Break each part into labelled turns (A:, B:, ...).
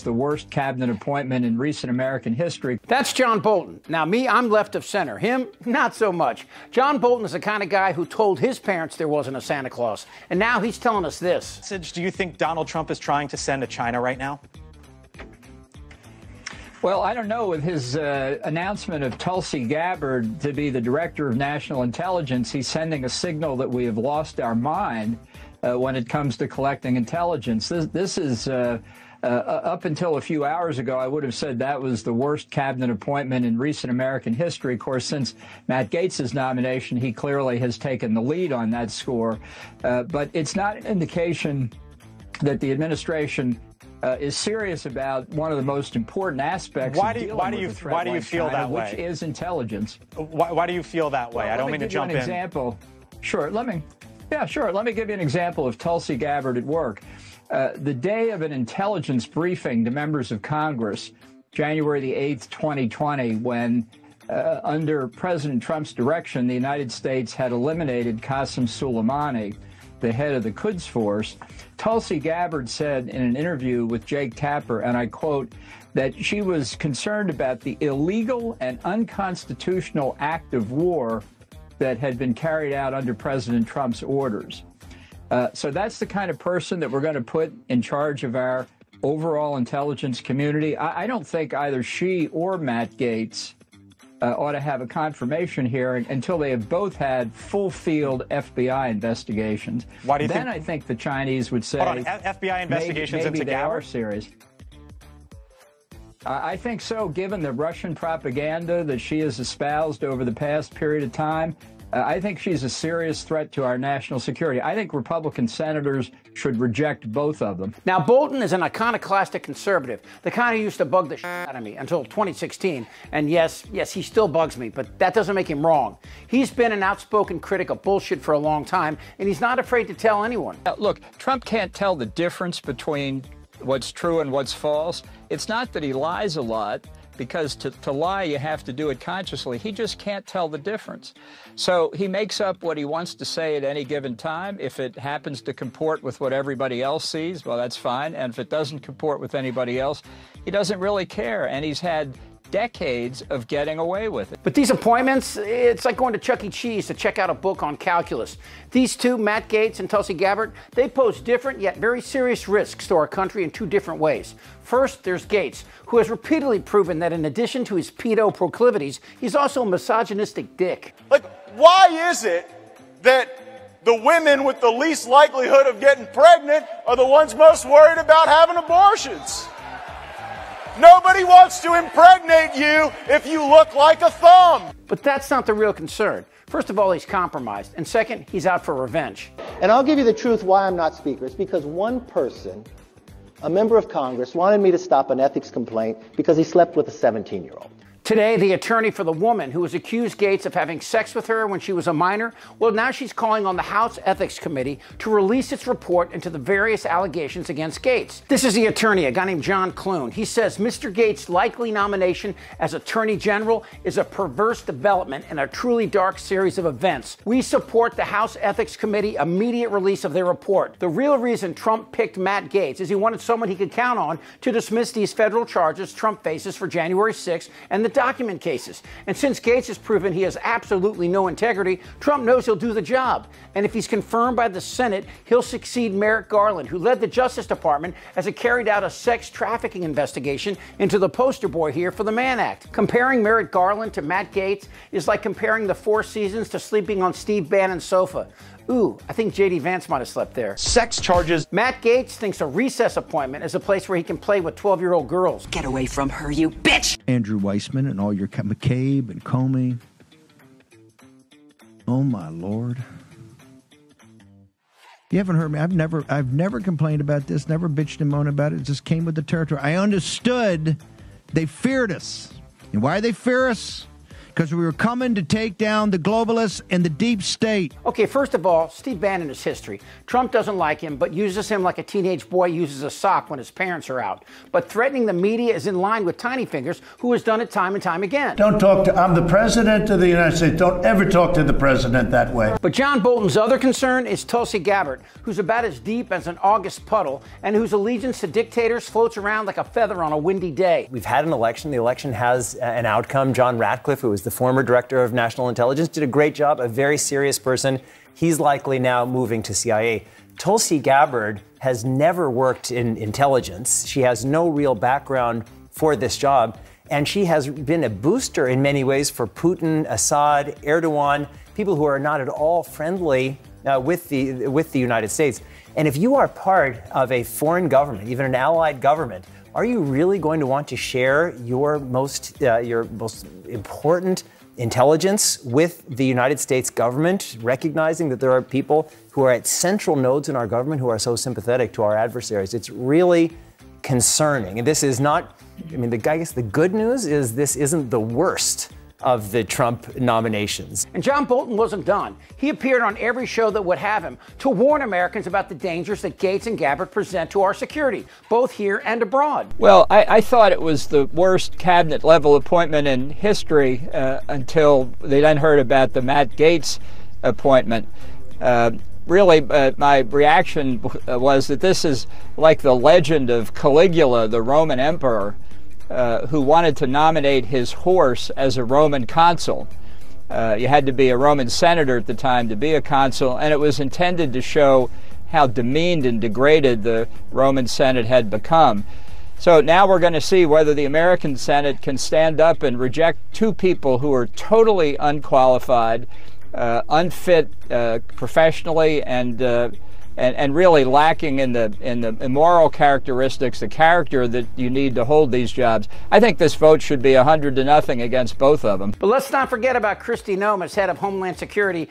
A: the worst cabinet appointment in recent American history.
B: That's John Bolton. Now, me, I'm left of center. Him, not so much. John Bolton is the kind of guy who told his parents there wasn't a Santa Claus. And now he's telling us this.
C: Do you think Donald Trump is trying to send to China right now?
A: Well, I don't know. With his announcement of Tulsi Gabbard to be the director of national intelligence, he's sending a signal that we have lost our mind when it comes to collecting intelligence. This is, up until a few hours ago, I would have said that was the worst cabinet appointment in recent American history. Of course, since Matt Gaetz's nomination, he clearly has taken the lead on that score. But it's not an indication that the administration is serious about one of the most important aspects of dealing with a threat like China, which is intelligence.
C: Why do you feel that way?
A: Well,
C: I don't mean to jump in.
A: Example. Sure. Let me give you an example of Tulsi Gabbard at work. The day of an intelligence briefing to members of Congress, January the 8th, 2020, when under President Trump's direction, the United States had eliminated Qasem Soleimani, the head of the Quds Force, Tulsi Gabbard said in an interview with Jake Tapper, and I quote, that she was concerned about the illegal and unconstitutional act of war that had been carried out under President Trump's orders. So that's the kind of person that we're going to put in charge of our overall intelligence community. I don't think either she or Matt Gaetz ought to have a confirmation hearing until they have both had full-field FBI investigations.
C: Why do you
A: then I think the Chinese would say,
C: hold on, FBI investigations
A: maybe
C: into
A: they
C: Gabbard?
A: are serious. I think so, given the Russian propaganda that she has espoused over the past period of time. I think she's a serious threat to our national security. I think Republican senators should reject both of them.
B: Now, Bolton is an iconoclastic conservative, the kind who used to bug the shit out of me until 2016. And yes, he still bugs me, but that doesn't make him wrong. He's been an outspoken critic of bullshit for a long time, and he's not afraid to tell anyone.
A: Look, Trump can't tell the difference between what's true and what's false. It's not that he lies a lot, because to lie, you have to do it consciously. He just can't tell the difference. So he makes up what he wants to say at any given time. If it happens to comport with what everybody else sees, well, that's fine. And if it doesn't comport with anybody else, he doesn't really care. And he's had decades of getting away with it.
B: But these appointments, it's like going to Chuck E. Cheese to check out a book on calculus. These two, Matt Gaetz and Tulsi Gabbard, they pose different yet very serious risks to our country in two different ways. First, there's Gaetz, who has repeatedly proven that in addition to his pedo proclivities, he's also a misogynistic dick.
D: Like, why is it that the women with the least likelihood of getting pregnant are the ones most worried about having abortions? Nobody wants to impregnate you if you look like a thumb.
B: But that's not the real concern. First of all, he's compromised. And second, he's out for revenge.
E: And I'll give you the truth why I'm not Speaker. It's because one person, a member of Congress, wanted me to stop an ethics complaint because he slept with a 17-year-old.
B: Today, the attorney for the woman who was accused Gaetz of having sex with her when she was a minor, well, now she's calling on the House Ethics Committee to release its report into the various allegations against Gaetz. This is the attorney, a guy named John Clune. He says Mr. Gaetz' likely nomination as Attorney General is a perverse development in a truly dark series of events. We support the House Ethics Committee immediate release of their report. The real reason Trump picked Matt Gaetz is he wanted someone he could count on to dismiss these federal charges Trump faces for January 6th and the document cases. And since Gaetz has proven he has absolutely no integrity, Trump knows he'll do the job. And if he's confirmed by the Senate, he'll succeed Merrick Garland, who led the Justice Department as it carried out a sex trafficking investigation into the poster boy here for the Mann Act. Comparing Merrick Garland to Matt Gaetz is like comparing the Four Seasons to sleeping on Steve Bannon's sofa. Ooh, I think J.D. Vance might have slept there.
C: Sex charges.
B: Matt Gaetz thinks a recess appointment is a place where he can play with 12-year-old girls.
F: Get away from her, you bitch!
G: Andrew Weissman and all your McCabe and Comey. Oh, my Lord. You haven't heard me. I've never complained about this, never bitched and moaned about it. It just came with the territory. I understood they feared us. And why they fear us? because we were coming to take down the globalists and the deep state.
B: Okay, first of all, Steve Bannon is history. Trump doesn't like him, but uses him like a teenage boy uses a sock when his parents are out. But threatening the media is in line with Tiny Fingers, who has done it time and time again.
H: Don't talk to, I'm the president of the United States. Don't ever talk to the president that way.
B: But John Bolton's other concern is Tulsi Gabbard, who's about as deep as an August puddle and whose allegiance to dictators floats around like a feather on a windy day.
I: We've had an election. The election has an outcome. John Ratcliffe, who was the former director of national intelligence, did a great job, a very serious person. He's likely now moving to CIA. Tulsi Gabbard has never worked in intelligence. She has no real background for this job. And she has been a booster in many ways for Putin, Assad, Erdogan, people who are not at all friendly with the United States. And if you are part of a foreign government, even an allied government, are you really going to want to share your most important intelligence with the United States government, recognizing that there are people who are at central nodes in our government who are so sympathetic to our adversaries? It's really concerning. And this is not, I mean, I guess the good news is this isn't the worst of the Trump nominations.
B: And John Bolton wasn't done. He appeared on every show that would have him to warn Americans about the dangers that Gates and Gabbard present to our security, both here and abroad.
A: Well, I thought it was the worst cabinet-level appointment in history until they then heard about the Matt Gaetz appointment. Really, my reaction was that this is like the legend of Caligula, the Roman emperor, who wanted to nominate his horse as a Roman consul. You had to be a Roman senator at the time to be a consul, and it was intended to show how demeaned and degraded the Roman Senate had become. So now we're going to see whether the American Senate can stand up and reject two people who are totally unqualified, unfit professionally, and really lacking in the immoral characteristics, the character that you need to hold these jobs. I think this vote should be 100-0 against both of them.
B: But let's not forget about Kristi Noem as head of Homeland Security.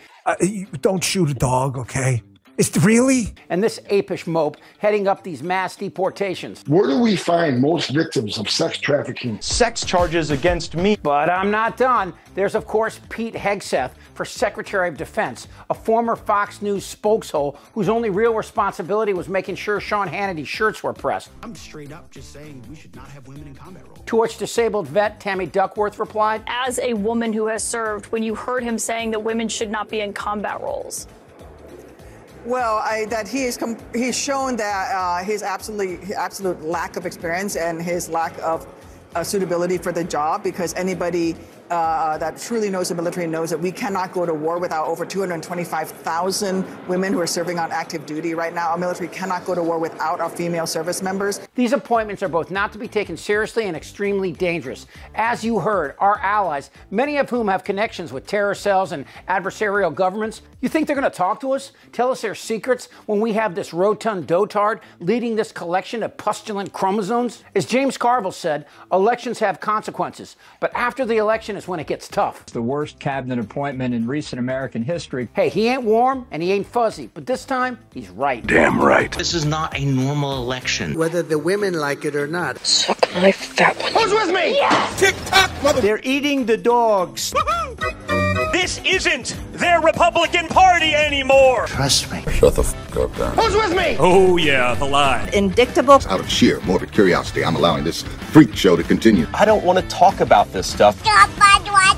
J: Don't shoot a dog, okay? It's really?
B: And this apish mope heading up these mass deportations.
K: Where do we find most victims of sex trafficking?
C: Sex charges against me.
B: But I'm not done. There's, of course, Pete Hegseth for Secretary of Defense, a former Fox News spokeshole whose only real responsibility was making sure Sean Hannity's shirts were pressed.
J: I'm straight up just saying we should not have women in combat roles.
B: To which disabled vet Tammy Duckworth replied,
L: as a woman who has served, when you heard him saying that women should not be in combat roles?
M: Well, that he's shown that his absolute lack of experience and his lack of suitability for the job, because anybody that truly knows the military knows that we cannot go to war without over 225,000 women who are serving on active duty right now. Our military cannot go to war without our female service members.
B: These appointments are both not to be taken seriously and extremely dangerous. As you heard, our allies, many of whom have connections with terror cells and adversarial governments, you think they're going to talk to us, tell us their secrets when we have this rotund dotard leading this collection of pustulant chromosomes? As James Carville said, elections have consequences, but after the election is when it gets tough.
A: It's the worst cabinet appointment in recent American history.
B: Hey, he ain't warm and he ain't fuzzy, but this time he's right.
J: Damn right.
F: This is not a normal election.
J: Whether the women like it or not.
F: Suck my fat one.
J: Who's with me? Yes! Tick-tock, mother... They're eating the dogs.
C: This isn't their Republican Party anymore.
J: Trust me.
K: Shut the f*** up, Dan.
J: Who's with me?
C: Oh, yeah, the lie.
L: Indictable.
K: Out of sheer morbid curiosity, I'm allowing this freak show to continue.
I: I don't want to talk about this stuff.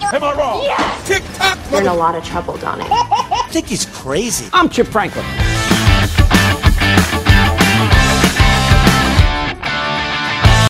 C: Am I wrong?
J: Yes! Tick-tock,
L: You're in a lot of trouble, Donna.
J: I think he's crazy.
B: I'm Chip Franklin.